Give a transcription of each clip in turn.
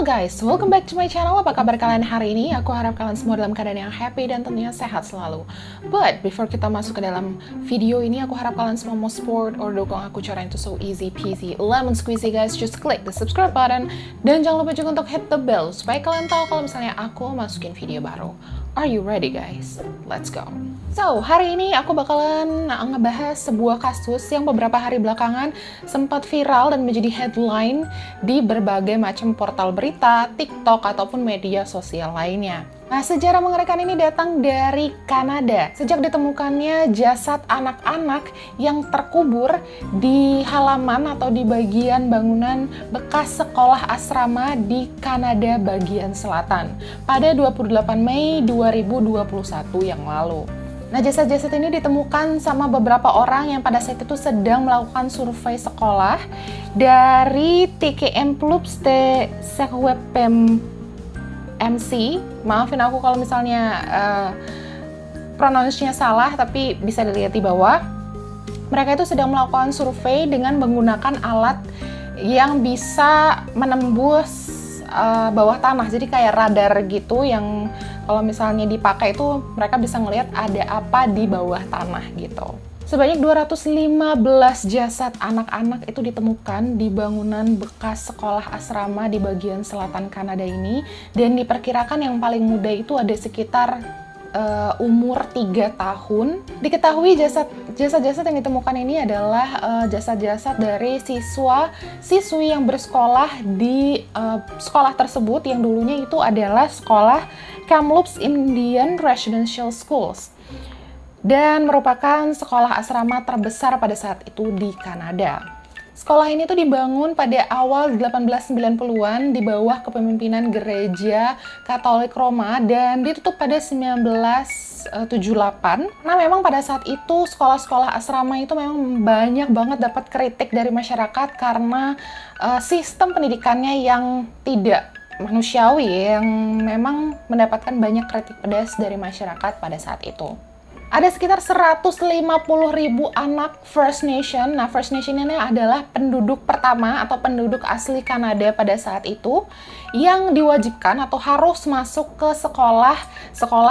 Halo guys, welcome back to my channel. Apa kabar kalian hari ini? Aku harap kalian semua dalam keadaan yang happy dan tentunya sehat selalu. But before kita masuk ke dalam video ini, aku harap kalian semua mau support or dukung aku cara itu so easy peasy lemon squeezy guys. Just click the subscribe button dan jangan lupa juga untuk hit the bell supaya kalian tahu kalau misalnya aku masukin video baru. Are you ready guys? Let's go. So, hari ini aku bakalan ngebahas sebuah kasus yang beberapa hari belakangan sempat viral dan menjadi headline di berbagai macam portal berita, TikTok, ataupun media sosial lainnya. Nah, sejarah mengerikan ini datang dari Kanada. Sejak ditemukannya jasad anak-anak yang terkubur di halaman atau di bagian bangunan bekas sekolah asrama di Kanada bagian selatan pada 28 Mei 2021 yang lalu. Nah, jasad-jasad ini ditemukan sama beberapa orang yang pada saat itu sedang melakukan survei sekolah dari TKM Plups de Sekwepem MC. Maafin aku kalau misalnya pronounce-nya salah, tapi bisa dilihat di bawah. Mereka itu sedang melakukan survei dengan menggunakan alat yang bisa menembus bawah tanah. Jadi kayak radar gitu yang kalau misalnya dipakai itu mereka bisa ngelihat ada apa di bawah tanah gitu. Sebanyak 215 jasad anak-anak itu ditemukan di bangunan bekas sekolah asrama di bagian selatan Kanada ini, dan diperkirakan yang paling muda itu ada sekitar umur 3 tahun. Diketahui jasad-jasad yang ditemukan ini adalah jasad-jasad dari siswi yang bersekolah di sekolah tersebut yang dulunya itu adalah sekolah Kamloops Indian Residential Schools dan merupakan sekolah asrama terbesar pada saat itu di Kanada. Sekolah ini tuh dibangun pada awal 1890-an di bawah kepemimpinan Gereja Katolik Roma dan ditutup pada 1978. Nah, memang pada saat itu sekolah-sekolah asrama itu memang banyak banget dapat kritik dari masyarakat karena sistem pendidikannya yang tidak manusiawi, yang memang mendapatkan banyak kritik pedas dari masyarakat pada saat itu. Ada sekitar 150.000 anak First Nation. Nah, First Nation ini adalah penduduk pertama atau penduduk asli Kanada pada saat itu yang diwajibkan atau harus masuk ke sekolah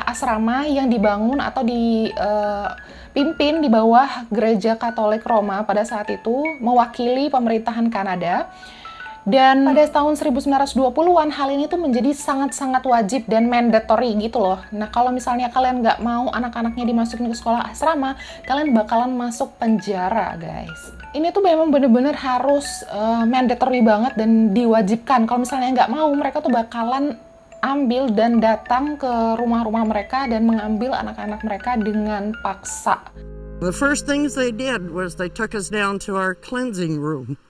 asrama yang dibangun atau dipimpin di bawah Gereja Katolik Roma pada saat itu, mewakili pemerintahan Kanada. Dan pada tahun 1920-an hal ini tuh menjadi sangat-sangat wajib dan mandatory gitu loh. Nah, kalau misalnya kalian nggak mau anak-anaknya dimasukin ke sekolah asrama, kalian bakalan masuk penjara, guys. Ini tuh memang bener-bener harus mandatory banget dan diwajibkan. Kalau misalnya nggak mau, mereka tuh bakalan ambil dan datang ke rumah-rumah mereka dan mengambil anak-anak mereka dengan paksa. The first things they did was they took us down to our cleansing room,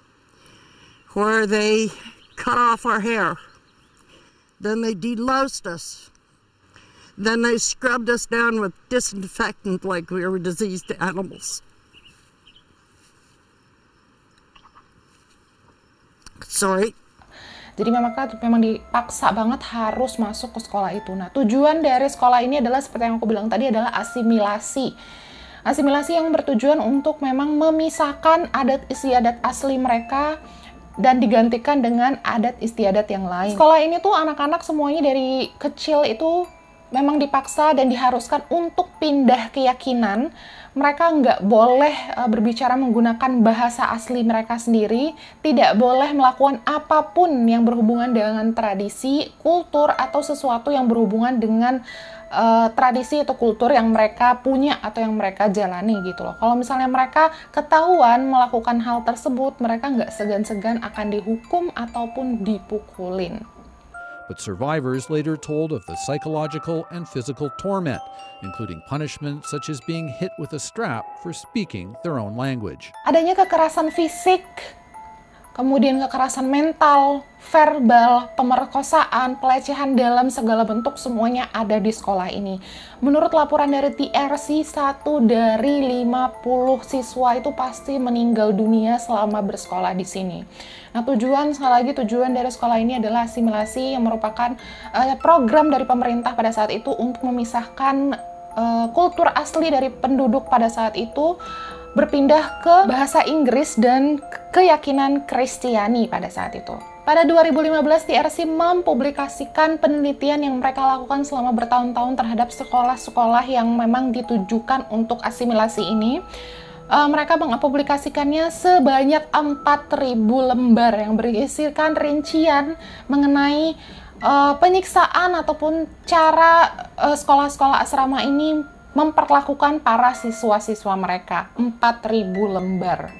where they cut off our hair. Then they deloused us. Then they scrubbed us down with disinfectant like we were diseased animals. Sorry. Jadi memang dipaksa banget harus masuk ke sekolah itu. Nah, tujuan dari sekolah ini adalah seperti yang aku bilang tadi adalah asimilasi. Asimilasi yang bertujuan untuk memang memisahkan adat istiadat asli mereka dan digantikan dengan adat istiadat yang lain. Sekolah ini tuh anak-anak semuanya dari kecil itu memang dipaksa dan diharuskan untuk pindah keyakinan. Mereka nggak boleh berbicara menggunakan bahasa asli mereka sendiri, tidak boleh melakukan apapun yang berhubungan dengan tradisi, kultur, atau sesuatu yang berhubungan dengan tradisi atau kultur yang mereka punya atau yang mereka jalani gitu loh. Kalau misalnya mereka ketahuan melakukan hal tersebut, mereka nggak segan-segan akan dihukum ataupun dipukulin. But survivors later told of the psychological and physical torment, including punishment such as being hit with a strap for speaking their own language. Adanya kekerasan fisik, kemudian kekerasan mental, verbal, pemerkosaan, pelecehan dalam segala bentuk semuanya ada di sekolah ini. Menurut laporan dari TRC, 1 dari 50 siswa itu pasti meninggal dunia selama bersekolah di sini. Nah, sekali lagi tujuan dari sekolah ini adalah asimilasi yang merupakan program dari pemerintah pada saat itu untuk memisahkan kultur asli dari penduduk pada saat itu berpindah ke bahasa Inggris dan keyakinan Kristiani pada saat itu. Pada 2015, TRC mempublikasikan penelitian yang mereka lakukan selama bertahun-tahun terhadap sekolah-sekolah yang memang ditujukan untuk asimilasi ini. Mereka mempublikasikannya sebanyak 4.000 lembar yang berisikan rincian mengenai penyiksaan ataupun cara sekolah-sekolah asrama ini memperlakukan para siswa-siswa mereka. 4.000 lembar.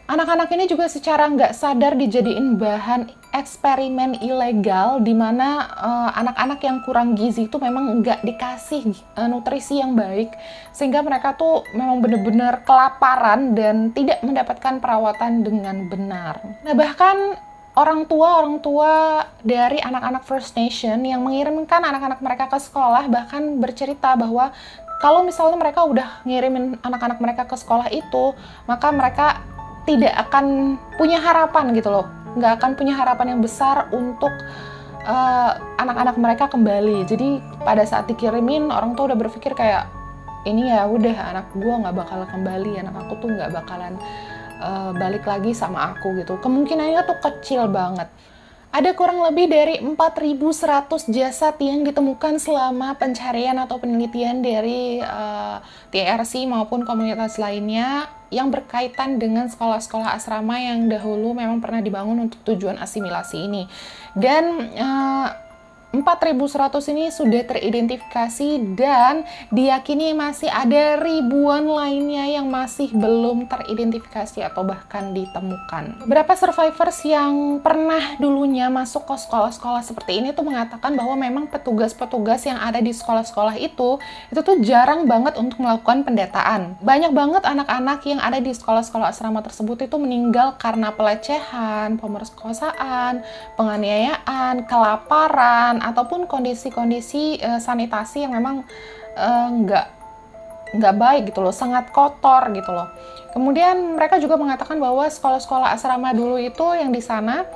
Anak-anak ini juga secara nggak sadar dijadiin bahan eksperimen ilegal di mana anak-anak yang kurang gizi itu memang nggak dikasih nutrisi yang baik, sehingga mereka tuh memang benar-benar kelaparan dan tidak mendapatkan perawatan dengan benar. Nah, bahkan orang tua dari anak-anak First Nation yang mengirimkan anak-anak mereka ke sekolah bahkan bercerita bahwa kalau misalnya mereka udah ngirimin anak-anak mereka ke sekolah itu, maka mereka tidak akan punya harapan gitu loh, nggak akan punya harapan yang besar untuk anak-anak mereka kembali. Jadi pada saat dikirimin, orang tua udah berpikir kayak, ini ya udah anak gue nggak bakal kembali, anak aku tuh nggak bakalan balik lagi sama aku gitu. Kemungkinannya tuh kecil banget. Ada kurang lebih dari 4.100 jasad yang ditemukan selama pencarian atau penelitian dari TRC maupun komunitas lainnya yang berkaitan dengan sekolah-sekolah asrama yang dahulu memang pernah dibangun untuk tujuan asimilasi ini. Dan 4.100 ini sudah teridentifikasi dan diyakini masih ada ribuan lainnya yang masih belum teridentifikasi atau bahkan ditemukan. Beberapa survivors yang pernah dulunya masuk ke sekolah-sekolah seperti ini tuh mengatakan bahwa memang petugas-petugas yang ada di sekolah-sekolah itu tuh jarang banget untuk melakukan pendataan. Banyak banget anak-anak yang ada di sekolah-sekolah asrama tersebut itu meninggal karena pelecehan, pemerkosaan, penganiayaan, kelaparan, ataupun kondisi-kondisi sanitasi yang memang nggak baik gitu loh, sangat kotor gitu loh. Kemudian mereka juga mengatakan bahwa sekolah-sekolah asrama dulu itu yang di sana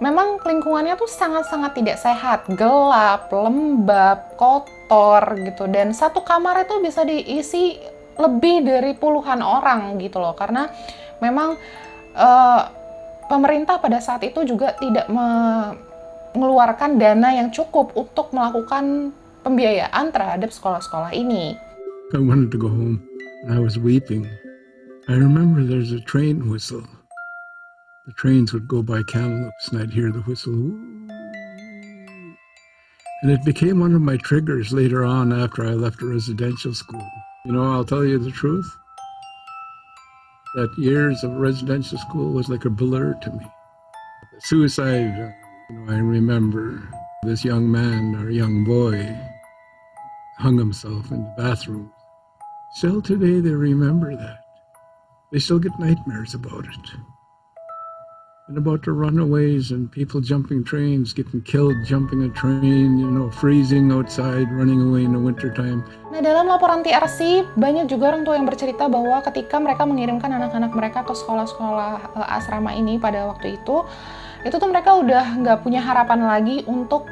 memang lingkungannya tuh sangat-sangat tidak sehat, gelap, lembab, kotor gitu, dan satu kamar itu bisa diisi lebih dari puluhan orang gitu loh, karena memang pemerintah pada saat itu juga tidak mengeluarkan dana yang cukup untuk melakukan pembiayaan terhadap sekolah-sekolah ini. I wanted to go home and I was weeping. I remember there's a train whistle. The trains would go by Kamloops and I'd hear the whistle. And it became one of my triggers later on after I left a residential school. You know, I'll tell you the truth. That years of residential school was like a blur to me. Suicide. I remember this young man or young boy hung himself in the bathroom. Still today they remember that. They still get nightmares about it. And about the runaways and people jumping trains, getting killed jumping a train, freezing outside, running away in the wintertime. Nah, dalam laporan TRC, banyak juga orang tua yang bercerita bahwa ketika mereka mengirimkan anak-anak mereka ke sekolah-sekolah asrama ini pada waktu itu tuh mereka udah nggak punya harapan lagi untuk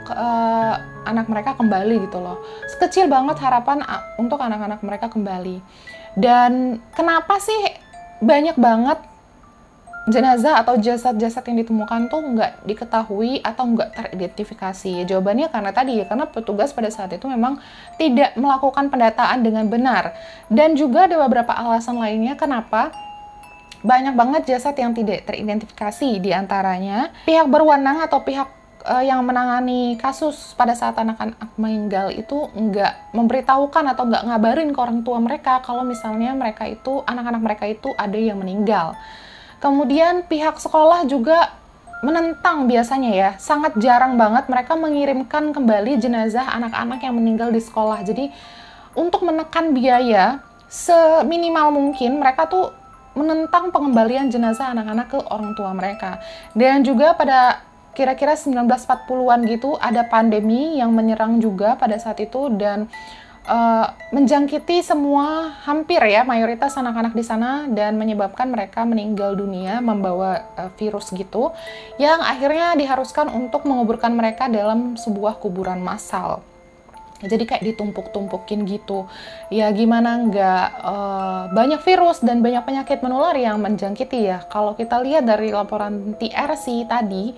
anak mereka kembali gitu loh. Sekecil banget harapan untuk anak-anak mereka kembali. Dan kenapa sih banyak banget jenazah atau jasad-jasad yang ditemukan tuh nggak diketahui atau nggak teridentifikasi? Jawabannya karena petugas pada saat itu memang tidak melakukan pendataan dengan benar. Dan juga ada beberapa alasan lainnya kenapa banyak banget jasad yang tidak teridentifikasi. Di antaranya pihak berwenang atau pihak yang menangani kasus pada saat anak-anak meninggal itu nggak memberitahukan atau nggak ngabarin ke orang tua mereka kalau misalnya anak-anak mereka itu ada yang meninggal. Kemudian pihak sekolah juga menentang biasanya ya, sangat jarang banget mereka mengirimkan kembali jenazah anak-anak yang meninggal di sekolah. Jadi untuk menekan biaya seminimal mungkin mereka tuh menentang pengembalian jenazah anak-anak ke orang tua mereka. Dan juga pada kira-kira 1940-an gitu ada pandemi yang menyerang juga pada saat itu dan menjangkiti semua hampir ya mayoritas anak-anak di sana dan menyebabkan mereka meninggal dunia membawa virus gitu yang akhirnya diharuskan untuk menguburkan mereka dalam sebuah kuburan massal. Jadi kayak ditumpuk-tumpukin gitu. Ya gimana nggak banyak virus dan banyak penyakit menular yang menjangkiti ya. Kalau kita lihat dari laporan TRC tadi,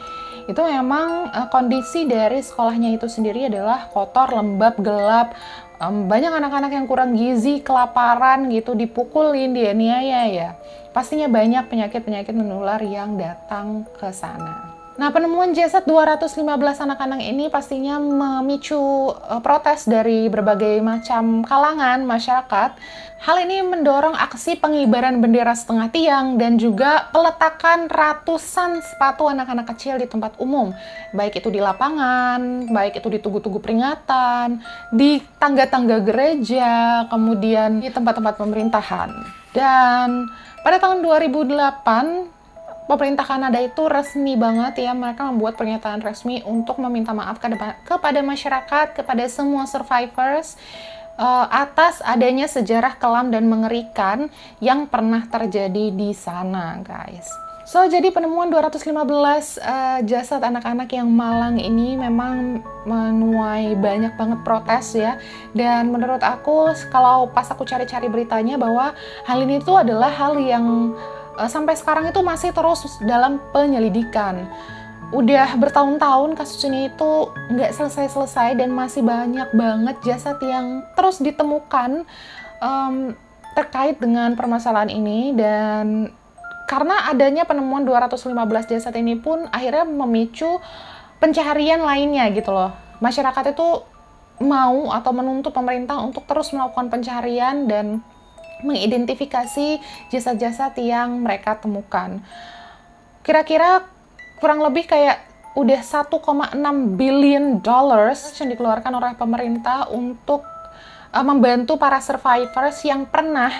itu memang kondisi dari sekolahnya itu sendiri adalah kotor, lembab, gelap. Banyak anak-anak yang kurang gizi, kelaparan gitu, dipukulin, dianiaya ya. Pastinya banyak penyakit-penyakit menular yang datang ke sana. Nah, penemuan jasad 215 anak-anak ini pastinya memicu protes dari berbagai macam kalangan masyarakat. Hal ini mendorong aksi pengibaran bendera setengah tiang dan juga peletakan ratusan sepatu anak-anak kecil di tempat umum. Baik itu di lapangan, baik itu di tugu-tugu peringatan, di tangga-tangga gereja, kemudian di tempat-tempat pemerintahan. Dan pada tahun 2008, pemerintah Kanada itu resmi banget ya, mereka membuat pernyataan resmi untuk meminta maaf kepada masyarakat, kepada semua survivors atas adanya sejarah kelam dan mengerikan yang pernah terjadi di sana, guys. So, jadi penemuan 215 jasad anak-anak yang malang ini memang menuai banyak banget protes ya. Dan menurut aku, kalau pas aku cari-cari beritanya bahwa hal ini tuh adalah hal yang sampai sekarang itu masih terus dalam penyelidikan. Udah bertahun-tahun kasus ini itu nggak selesai-selesai dan masih banyak banget jasad yang terus ditemukan terkait dengan permasalahan ini. Dan karena adanya penemuan 215 jasad ini pun akhirnya memicu pencaharian lainnya gitu loh. Masyarakat itu mau atau menuntut pemerintah untuk terus melakukan pencaharian dan mengidentifikasi jasad-jasad yang mereka temukan. Kira-kira kurang lebih kayak udah 1,6 billion dollars yang dikeluarkan oleh pemerintah untuk membantu para survivors yang pernah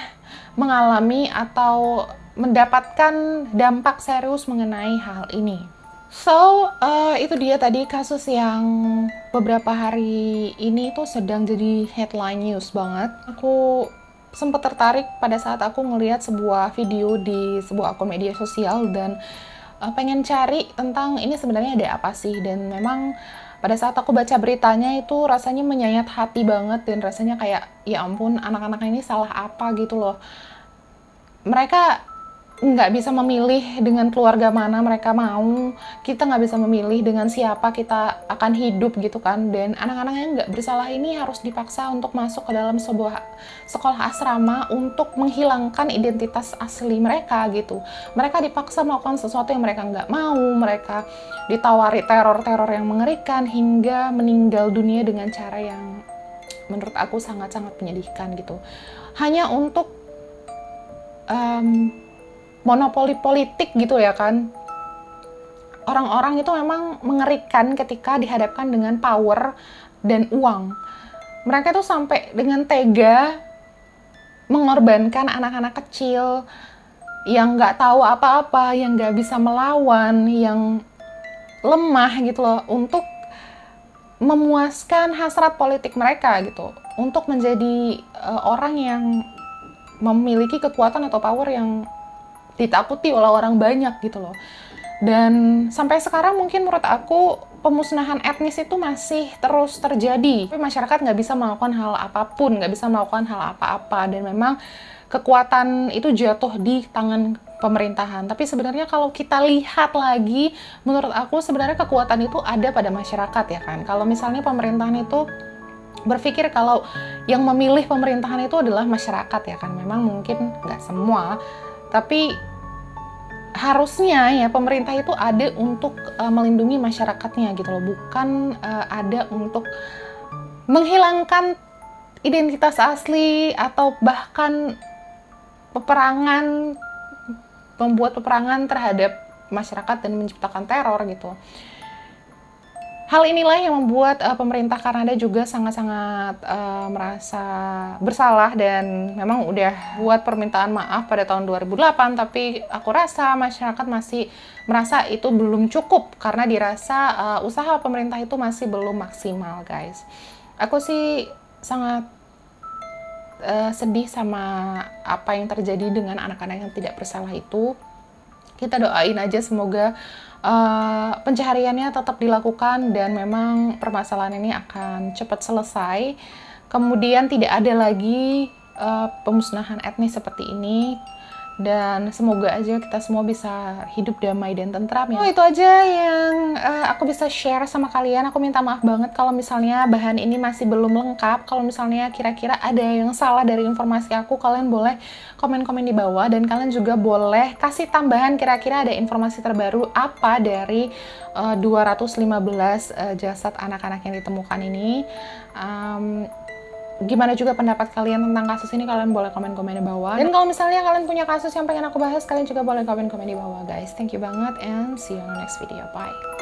mengalami atau mendapatkan dampak serius mengenai hal ini. So, itu dia tadi kasus yang beberapa hari ini tuh sedang jadi headline news banget. Aku sempat tertarik pada saat aku ngelihat sebuah video di sebuah akun media sosial dan pengen cari tentang ini sebenarnya ada apa sih. Dan memang pada saat aku baca beritanya itu rasanya menyayat hati banget dan rasanya kayak ya ampun, anak-anak ini salah apa gitu loh. Mereka nggak bisa memilih dengan keluarga mana mereka mau, kita nggak bisa memilih dengan siapa kita akan hidup gitu kan. Dan anak-anak yang nggak bersalah ini harus dipaksa untuk masuk ke dalam sebuah sekolah asrama untuk menghilangkan identitas asli mereka gitu. Mereka dipaksa melakukan sesuatu yang mereka nggak mau, mereka ditawari teror-teror yang mengerikan hingga meninggal dunia dengan cara yang menurut aku sangat-sangat menyedihkan gitu. Hanya untuk monopoli politik gitu ya kan. Orang-orang itu memang mengerikan ketika dihadapkan dengan power dan uang. Mereka tuh sampai dengan tega mengorbankan anak-anak kecil yang nggak tahu apa-apa, yang nggak bisa melawan, yang lemah gitu loh, untuk memuaskan hasrat politik mereka gitu, untuk menjadi orang yang memiliki kekuatan atau power yang ditakuti oleh orang banyak gitu loh. Dan sampai sekarang mungkin menurut aku pemusnahan etnis itu masih terus terjadi. Tapi masyarakat nggak bisa melakukan hal apapun, nggak bisa melakukan hal apa-apa. Dan memang kekuatan itu jatuh di tangan pemerintahan. Tapi sebenarnya kalau kita lihat lagi, menurut aku sebenarnya kekuatan itu ada pada masyarakat ya kan. Kalau misalnya pemerintahan itu berpikir kalau yang memilih pemerintahan itu adalah masyarakat ya kan. Memang mungkin nggak semua, tapi harusnya ya pemerintah itu ada untuk melindungi masyarakatnya gitu loh, bukan ada untuk menghilangkan identitas asli atau bahkan peperangan, membuat peperangan terhadap masyarakat dan menciptakan teror gitu. Hal inilah yang membuat pemerintah Kanada juga sangat-sangat merasa bersalah dan memang udah buat permintaan maaf pada tahun 2008, tapi aku rasa masyarakat masih merasa itu belum cukup karena dirasa usaha pemerintah itu masih belum maksimal, guys. Aku sih sangat sedih sama apa yang terjadi dengan anak-anak yang tidak bersalah itu. Kita doain aja semoga pencahariannya tetap dilakukan dan memang permasalahan ini akan cepat selesai. Kemudian tidak ada lagi pemusnahan etnis seperti ini. dan semoga aja kita semua bisa hidup damai dan tentram ya. Itu aja yang aku bisa share sama kalian. Aku minta maaf banget kalau misalnya bahan ini masih belum lengkap. Kalau misalnya kira-kira ada yang salah dari informasi aku, kalian boleh komen-komen di bawah, dan kalian juga boleh kasih tambahan kira-kira ada informasi terbaru apa dari 215 jasad anak-anak yang ditemukan ini. Gimana juga pendapat kalian tentang kasus ini, kalian boleh komen-komen di bawah. Dan kalau misalnya kalian punya kasus yang pengen aku bahas, kalian juga boleh komen-komen di bawah guys. Thank you banget and see you on the next video. Bye.